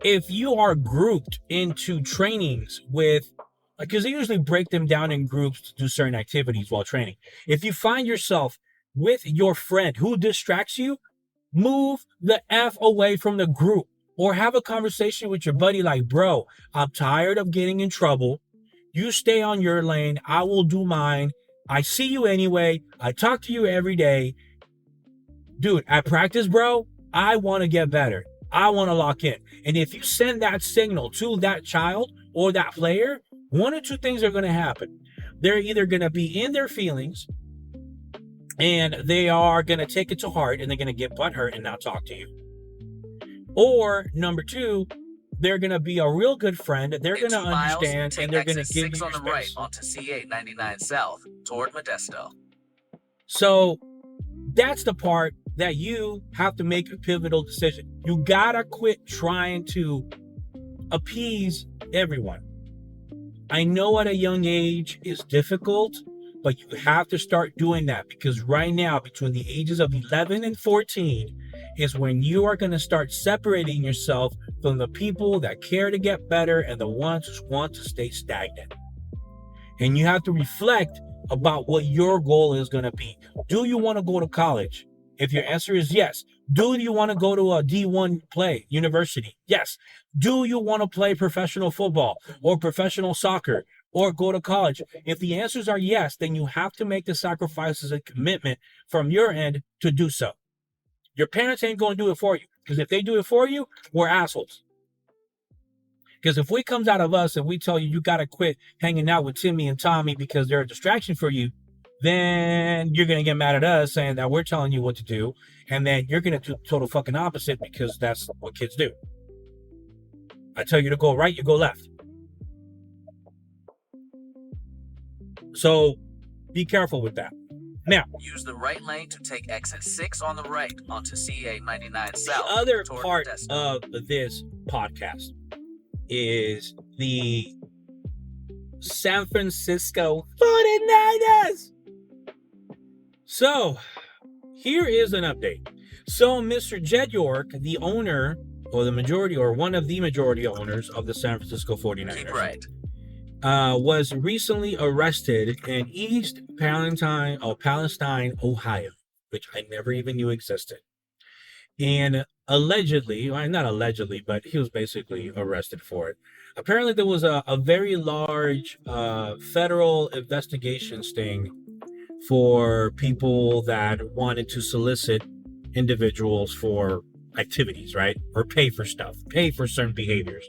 If you are grouped into trainings with, because they usually break them down in groups to do certain activities while training. If you find yourself with your friend who distracts you, move the F away from the group, or have a conversation with your buddy like, bro, I'm tired of getting in trouble. You stay on your lane. I will do mine. I see you anyway. I talk to you every day. Dude, at practice, bro, I want to get better. I want to lock in. And if you send that signal to that child or that player, one or two things are going to happen. They're either going to be in their feelings and they are going to take it to heart and they're going to get butthurt and not talk to you. Or number 2, they're going to be a real good friend. They're going to understand and they're going to give you on the right onto C899 South toward Modesto. So that's the part that you have to make a pivotal decision. You got to quit trying to appease everyone. I know at a young age is difficult, but you have to start doing that, because right now, between the ages of 11 and 14 is when you are going to start separating yourself from the people that care to get better and the ones who want to stay stagnant. And you have to reflect about what your goal is going to be. Do you want to go to college? If your answer is yes. Do you want to go to a D1 university? Yes. Do you want to play professional football or professional soccer or go to college? If the answers are yes, then you have to make the sacrifices and commitment from your end to do so. Your parents ain't going to do it for you, because if they do it for you, we're assholes. Because if it comes out of us and we tell you, you got to quit hanging out with Timmy and Tommy because they're a distraction for you, then you're going to get mad at us saying that we're telling you what to do. And then you're going to do total fucking opposite, because that's what kids do. I tell you to go right, you go left. So be careful with that. Now, use the right lane to take exit 6 on the right onto CA99 South. The other part of this podcast is the San Francisco 49ers. So here is an update. So Mr. Jed York, the owner or the majority or one of the majority owners of the San Francisco 49ers, right, was recently arrested in East Palestine, Ohio, which I never even knew existed. And allegedly, well, not allegedly, but he was basically arrested for it. Apparently, there was a very large federal investigation sting for people that wanted to solicit individuals for activities, right? Or pay for stuff, pay for certain behaviors.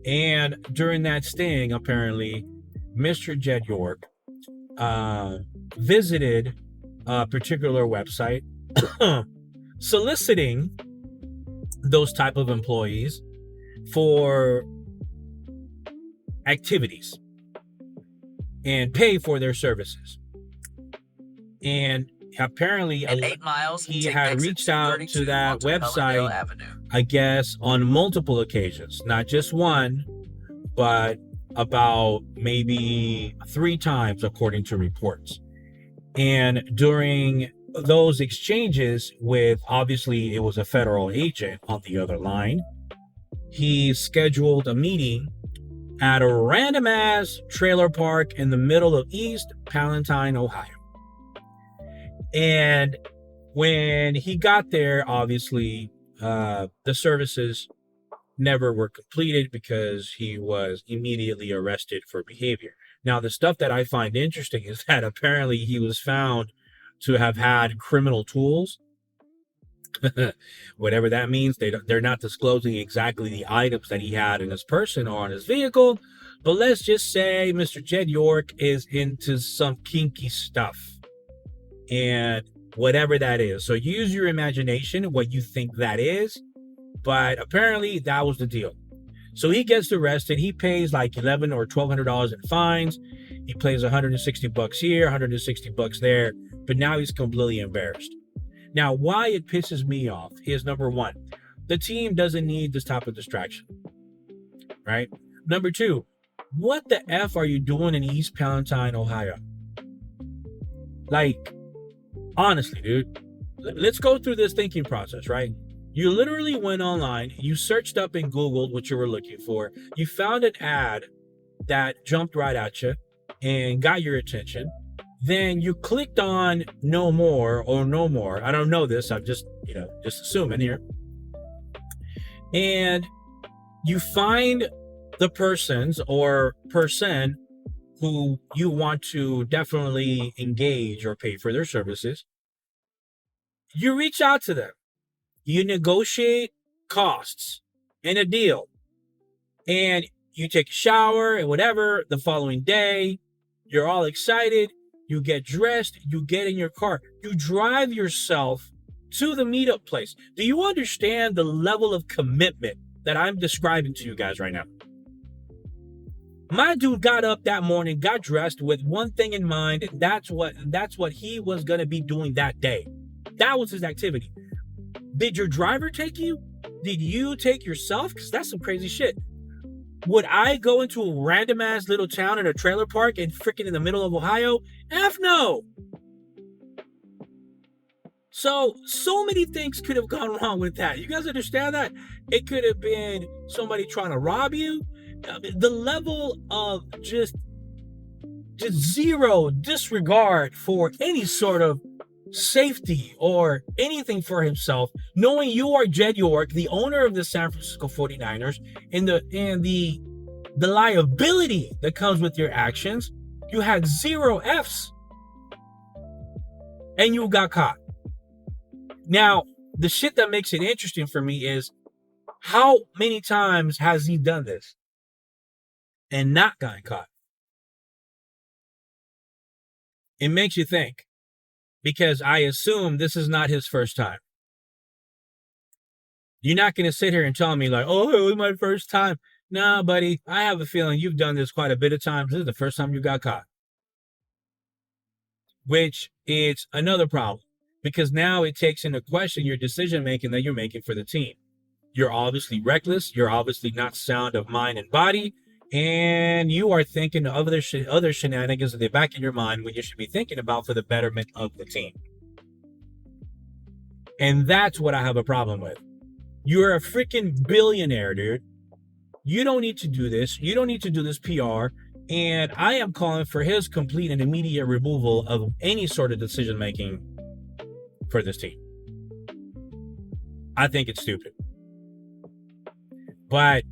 And during that sting, apparently, Mr. Jed York visited a particular website soliciting those type of employees for activities and pay for their services. And apparently In 8 miles, he take had exit reached out to 232 that onto Hellendale website, Avenue. I guess, on multiple occasions, not just one, but about maybe 3 times, according to reports. And during those exchanges with, obviously, it was a federal agent on the other line, he scheduled a meeting at a random ass trailer park in the middle of East Palestine, Ohio. And when he got there, obviously, the services never were completed because he was immediately arrested for behavior. Now, the stuff that I find interesting is that apparently he was found to have had criminal tools. Whatever that means, they're not disclosing exactly the items that he had in his person or on his vehicle. But let's just say Mr. Jed York is into some kinky stuff. And whatever that is. So use your imagination, what you think that is. But apparently that was the deal. So he gets arrested. He pays like $1,100 or $1,200 in fines. He pays $160 here, $160 there. But now he's completely embarrassed. Now, why it pisses me off is, number one, the team doesn't need this type of distraction, right? Number two, what the F are you doing in East Palestine, Ohio? Like, honestly, dude, let's go through this thinking process, right? You literally went online, you searched up and Googled what you were looking for. You found an ad that jumped right at you and got your attention. Then you clicked on no more. I don't know this. I'm just assuming here. And you find the persons or person who you want to definitely engage or pay for their services. You reach out to them. You negotiate costs and a deal. And you take a shower and whatever the following day. You're all excited. You get dressed, you get in your car, you drive yourself to the meetup place. Do you understand the level of commitment that I'm describing to you guys right now? My dude got up that morning, got dressed with one thing in mind, and that's what he was going to be doing that day. That was his activity. Did your driver take you? Did you take yourself? Because that's some crazy shit. Would I go into a random ass little town in a trailer park and freaking in the middle of Ohio? F no. So many things could have gone wrong with that. You guys understand that? It could have been somebody trying to rob you. The level of just zero disregard for any sort of safety or anything for himself, knowing you are Jed York, the owner of the San Francisco 49ers, and the liability that comes with your actions. You had 0 F's and you got caught. Now, the shit that makes it interesting for me is how many times has he done this and not gotten caught? It makes you think. Because I assume this is not his first time. You're not going to sit here and tell me like, oh, it was my first time. Nah, buddy, I have a feeling you've done this quite a bit of times. This is the first time you got caught. Which is another problem. Because now it takes into question your decision-making that you're making for the team. You're obviously reckless. You're obviously not sound of mind and body. And you are thinking of other shenanigans in the back of your mind when you should be thinking about for the betterment of the team. And that's what I have a problem with. You're a freaking billionaire, dude. You don't need to do this. You don't need to do this PR. And I am calling for his complete and immediate removal of any sort of decision making for this team. I think it's stupid. But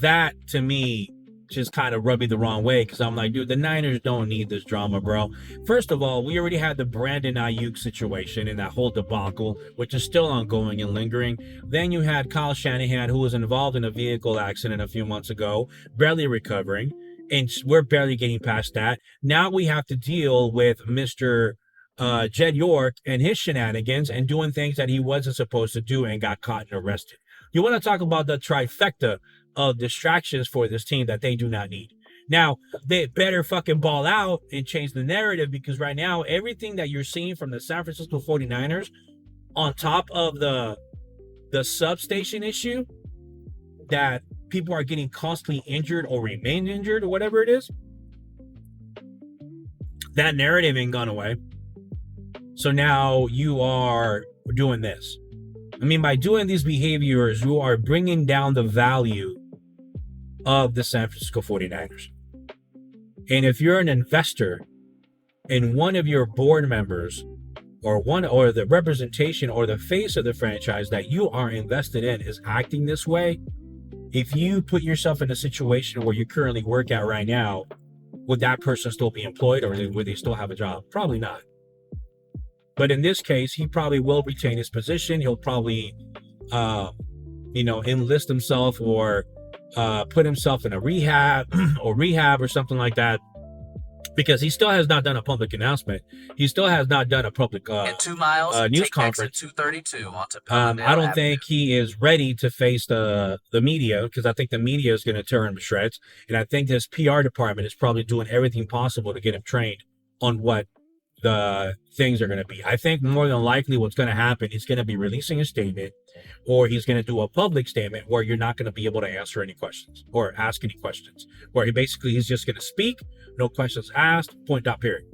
that, to me, just kind of rubbed me the wrong way, because I'm like, dude, the Niners don't need this drama, bro. First of all, we already had the Brandon Ayuk situation and that whole debacle, which is still ongoing and lingering. Then you had Kyle Shanahan, who was involved in a vehicle accident a few months ago, barely recovering, and we're barely getting past that. Now we have to deal with Mr. Jed York and his shenanigans and doing things that he wasn't supposed to do and got caught and arrested. You want to talk about the trifecta of distractions for this team that they do not need. Now, they better fucking ball out and change the narrative, because right now, everything that you're seeing from the San Francisco 49ers, on top of the substation issue, that people are getting constantly injured or remain injured or whatever it is, that narrative ain't gone away. So now you are doing this. I mean, by doing these behaviors, you are bringing down the value of the San Francisco 49ers. And if you're an investor and one of your board members or the representation or the face of the franchise that you are invested in is acting this way, if you put yourself in a situation where you currently work at right now, would that person still be employed, or would they still have a job? Probably not. But in this case, he probably will retain his position. He'll probably, enlist himself or put himself in a rehab or something like that, because he still has not done a public announcement. He still has not done a public in 2 miles, news take conference. 232 onto I don't Avenue. think he is ready to face the media, because I think the media is going to tear him to shreds. And I think his PR department is probably doing everything possible to get him trained on what the things are going to be. I think more than likely what's going to happen, he's going to be releasing a statement, or he's going to do a public statement where you're not going to be able to answer any questions or ask any questions, where he's just going to speak, no questions asked, point out, period.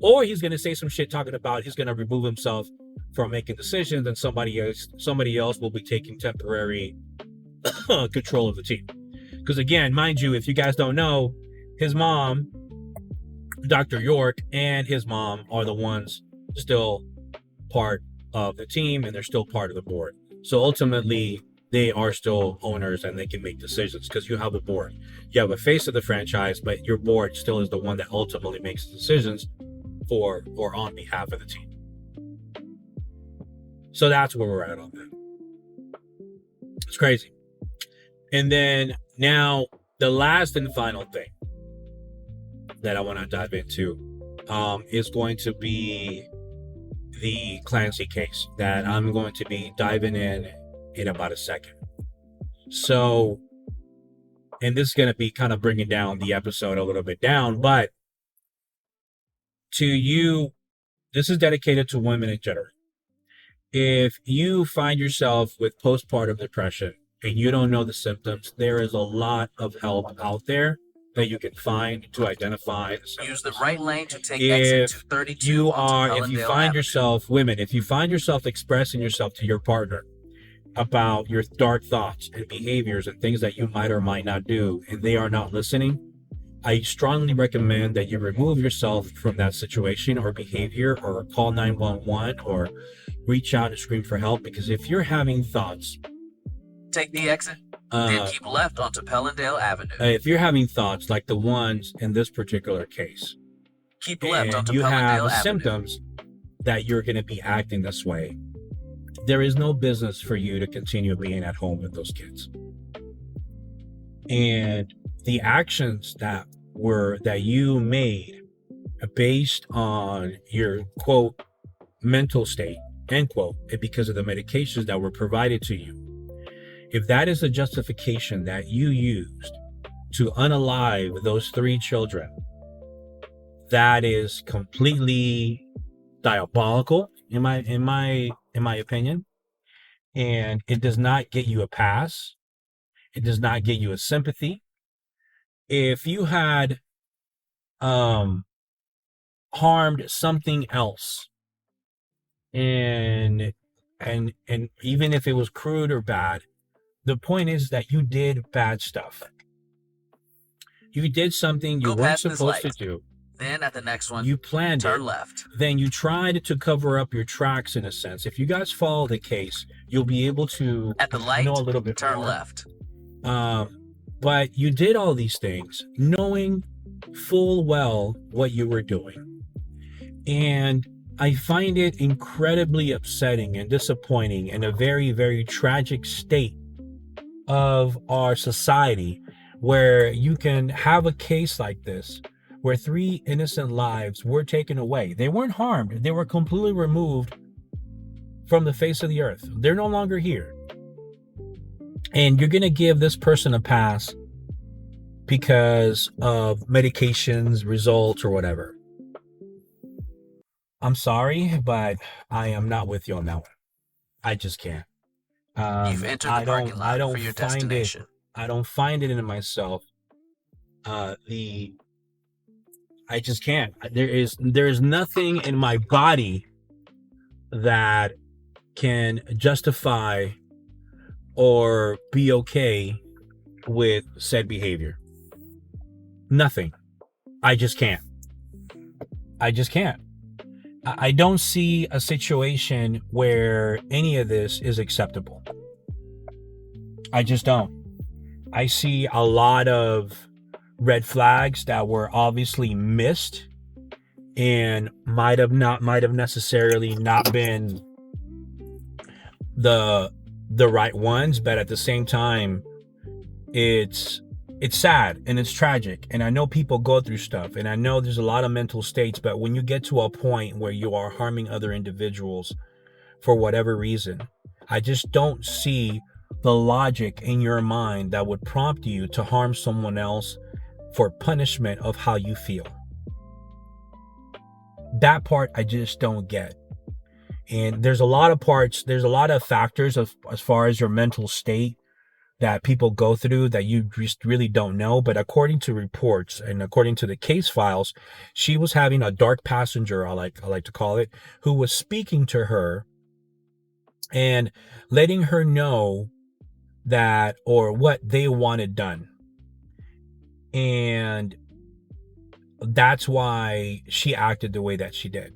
Or he's going to say some shit talking about he's going to remove himself from making decisions, and somebody else will be taking temporary control of the team. Because again, mind you, if you guys don't know, his mom, Dr. York, and his mom are the ones still part of the team, and they're still part of the board. So ultimately, they are still owners and they can make decisions, because you have a board. You have a face of the franchise, but your board still is the one that ultimately makes decisions for or on behalf of the team. So that's where we're at on that. It's crazy. And then now the last and final thing that I want to dive into is going to be the Clancy case that I'm going to be diving in about a second. So, and this is going to be kind of bringing down the episode a little bit down, but to you, this is dedicated to women in general. If you find yourself with postpartum depression and you don't know the symptoms, there is a lot of help out there that you can find to identify the symptoms. Use the right lane to take exit 232 if you find yourself, women, if you find yourself expressing yourself to your partner about your dark thoughts and behaviors and things that you might or might not do, and they are not listening, I strongly recommend that you remove yourself from that situation or behavior, or call 911 or reach out and scream for help. Because if you're having thoughts, take the exit, then keep left onto Pellendale Avenue. If you're having thoughts like the ones in this particular case, keep left onto you Pellendale have Avenue. Symptoms that you're going to be acting this way, there is no business for you to continue being at home with those kids. And the actions that you made based on your quote mental state end quote, and because of the medications that were provided to you, if that is the justification that you used to unalive those 3 children, that is completely diabolical in my opinion. And it does not get you a pass. It does not get you a sympathy. If you had harmed something else, and even if it was crude or bad, the point is that you did bad stuff. You did something you weren't supposed to do. Then at the next one, you planned turn it. left. Then you tried to cover up your tracks in a sense. If you guys follow the case, you'll be able to At the light, know a little bit turn more. left. But you did all these things knowing full well what you were doing. And I find it incredibly upsetting and disappointing and a very, very tragic state of our society where you can have a case like this where 3 innocent lives were taken away. They weren't harmed. They were completely removed from the face of the earth. They're no longer here. And you're going to give this person a pass because of medications, results, or whatever. I'm sorry, but I am not with you on that one. I just can't. You've entered the parking lot for your destination. I don't find it in myself. I just can't. There is nothing in my body that can justify or be okay with said behavior. Nothing. I just can't. I just can't. I don't see a situation where any of this is acceptable. I just don't. I see a lot of red flags that were obviously missed and might have necessarily not been the right ones, but at the same time, it's sad and it's tragic. And I know people go through stuff, and I know there's a lot of mental states, but when you get to a point where you are harming other individuals for whatever reason, I just don't see the logic in your mind that would prompt you to harm someone else for punishment of how you feel. That part I just don't get. And there's a lot of factors as far as your mental state that people go through that you just really don't know. But according to reports and according to the case files, she was having a dark passenger, I like to call it, who was speaking to her and letting her know that, or what they wanted done. And that's why she acted the way that she did.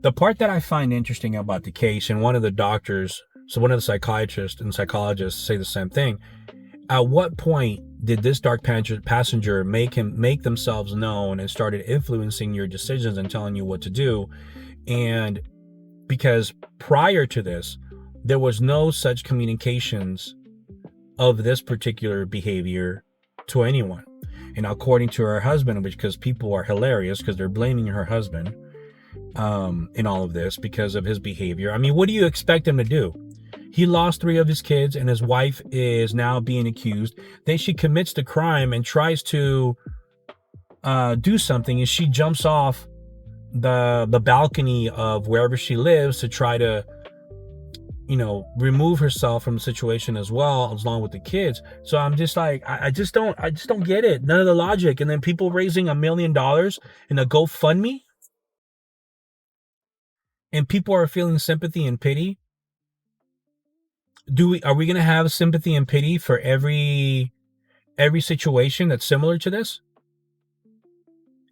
The part that I find interesting about the case, and one of the doctors, so one of the psychiatrists and psychologists say the same thing. At what point did this dark passenger make themselves known and started influencing your decisions and telling you what to do? And because prior to this, there was no such communications of this particular behavior to anyone. And according to her husband, because people are hilarious because they're blaming her husband in all of this because of his behavior. I mean, what do you expect him to do? He lost 3 of his kids, and his wife is now being accused. Then she commits the crime and tries to do something, and she jumps off the balcony of wherever she lives to try to, remove herself from the situation as well, along with the kids. So I'm just like, I just don't get it. None of the logic. And then people raising $1 million in a GoFundMe, and people are feeling sympathy and pity. Are we going to have sympathy and pity for every situation that's similar to this?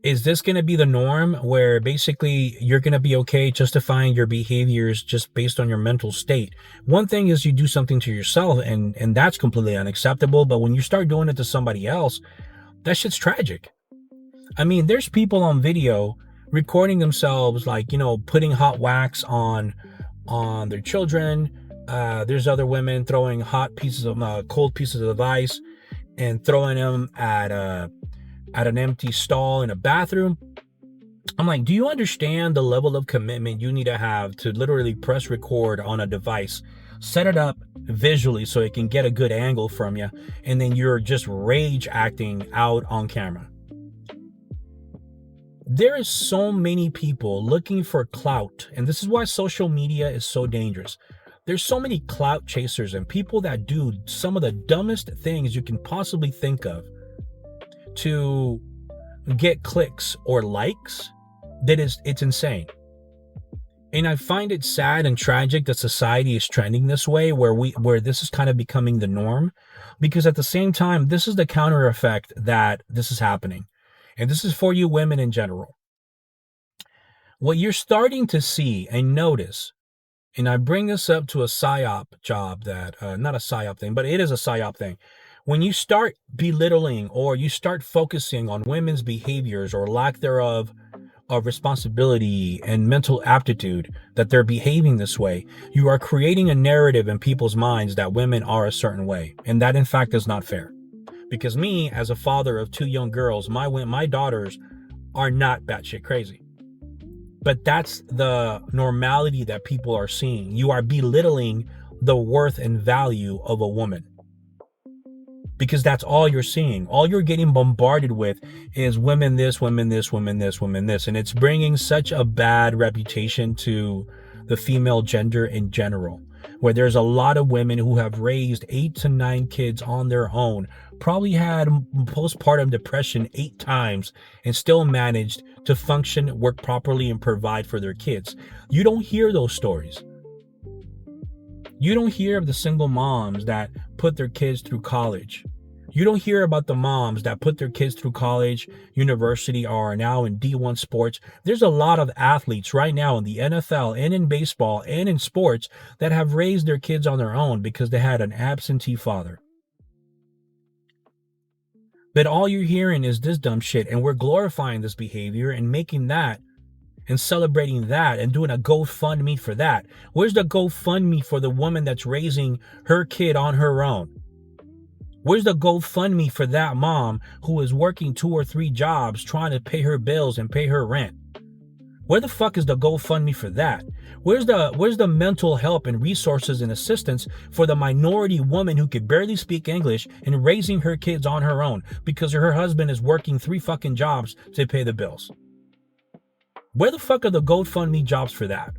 Is this going to be the norm where basically you're going to be okay justifying your behaviors just based on your mental state? One thing is you do something to yourself and that's completely unacceptable. But when you start doing it to somebody else, that shit's tragic. I mean, there's people on video recording themselves, like, putting hot wax on their children. There's other women throwing cold pieces of ice and throwing them at an empty stall in a bathroom. I'm like, do you understand the level of commitment you need to have to literally press record on a device, set it up visually so it can get a good angle from you, and then you're just rage acting out on camera? There is so many people looking for clout, and this is why social media is so dangerous. There's so many clout chasers and people that do some of the dumbest things you can possibly think of to get clicks or likes. It's insane. And I find it sad and tragic that society is trending this way, where this is kind of becoming the norm, because at the same time, this is the counter effect that this is happening. And this is for you women in general. What you're starting to see and notice, and I bring this up to a psyop job that, not a psyop thing, but it is a psyop thing. When you start belittling or you start focusing on women's behaviors or lack thereof of responsibility and mental aptitude, that they're behaving this way, you are creating a narrative in people's minds that women are a certain way. And that, in fact, is not fair. Because me, as a father of 2 young girls, my daughters are not batshit crazy. But that's the normality that people are seeing. You are belittling the worth and value of a woman. Because that's all you're seeing. All you're getting bombarded with is women this, women this, women this, women this. And it's bringing such a bad reputation to the female gender in general, where there's a lot of women who have raised 8 to 9 kids on their own, probably had postpartum depression 8 times, and still managed to function, work properly, and provide for their kids. You don't hear those stories. You don't hear of the single moms that put their kids through college. You don't hear about the moms that put their kids through college, university, or are now in D1 sports. There's a lot of athletes right now in the NFL and in baseball and in sports that have raised their kids on their own because they had an absentee father. But all you're hearing is this dumb shit, and we're glorifying this behavior and making that and celebrating that and doing a GoFundMe for that. Where's the GoFundMe for the woman that's raising her kid on her own? Where's the GoFundMe for that mom who is working 2 or 3 jobs trying to pay her bills and pay her rent? Where the fuck is the GoFundMe for that? Where's the mental help and resources and assistance for the minority woman who could barely speak English and raising her kids on her own because her husband is working 3 fucking jobs to pay the bills? Where the fuck are the GoFundMe jobs for that?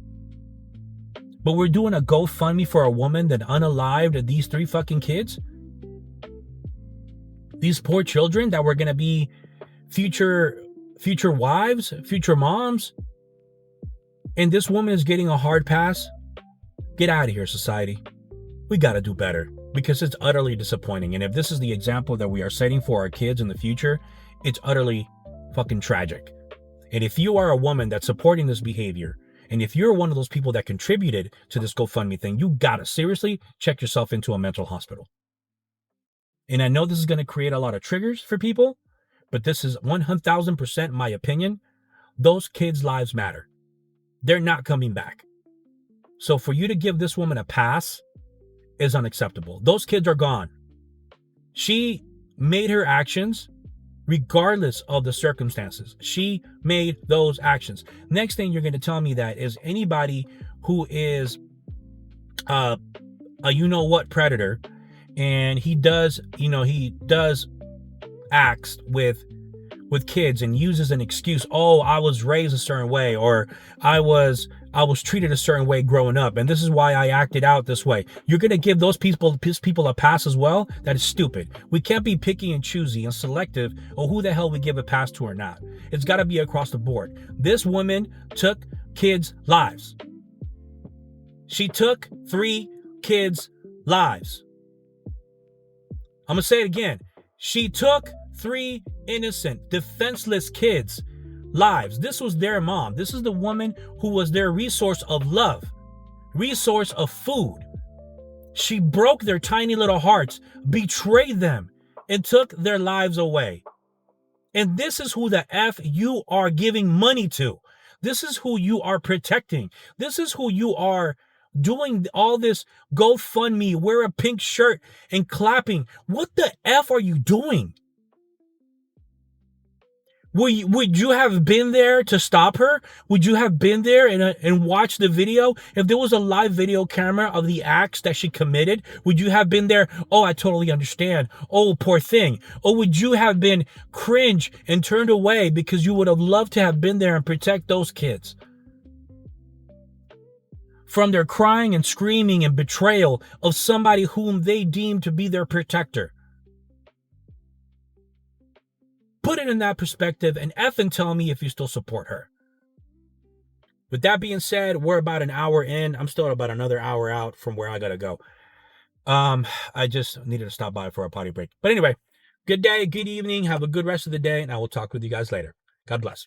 But we're doing a GoFundMe for a woman that unalived these 3 fucking kids? These poor children that were going to be future wives, future moms? And this woman is getting a hard pass? Get out of here, society. We got to do better because it's utterly disappointing. And if this is the example that we are setting for our kids in the future, it's utterly fucking tragic. And if you are a woman that's supporting this behavior, and if you're one of those people that contributed to this GoFundMe thing, you gotta seriously check yourself into a mental hospital. And I know this is going to create a lot of triggers for people, but this is 1,000% my opinion. Those kids' lives matter. They're not coming back. So for you to give this woman a pass is unacceptable. Those kids are gone. She made her actions regardless of the circumstances. She made those actions. Next thing you're going to tell me that is anybody who is a you-know-what predator, and he does acts with kids and uses an excuse. Oh, I was raised a certain way, or I was treated a certain way growing up, and this is why I acted out this way. You're going to give those people a pass as well? That is stupid. We can't be picky and choosy and selective of who the hell we give a pass to or not. It's got to be across the board. This woman took kids' lives. She took 3 kids' lives. I'm going to say it again. She took 3 innocent, defenseless kids' lives. This was their mom. This is the woman who was their resource of love, resource of food. She broke their tiny little hearts, betrayed them, and took their lives away. And this is who the F you are giving money to. This is who you are protecting. This is who you are doing all this GoFundMe, wear a pink shirt, and clapping. What the F are you doing? Would you have been there to stop her? Would you have been there and watched the video? If there was a live video camera of the acts that she committed, would you have been there? Oh, I totally understand. Oh, poor thing. Or would you have been cringe and turned away because you would have loved to have been there and protect those kids from their crying and screaming and betrayal of somebody whom they deemed to be their protector? Put it in that perspective and effing tell me if you still support her. With that being said, we're about an hour in. I'm still about another hour out from where I gotta go. I just needed to stop by for a potty break. But anyway, good day, good evening. Have a good rest of the day, and I will talk with you guys later. God bless.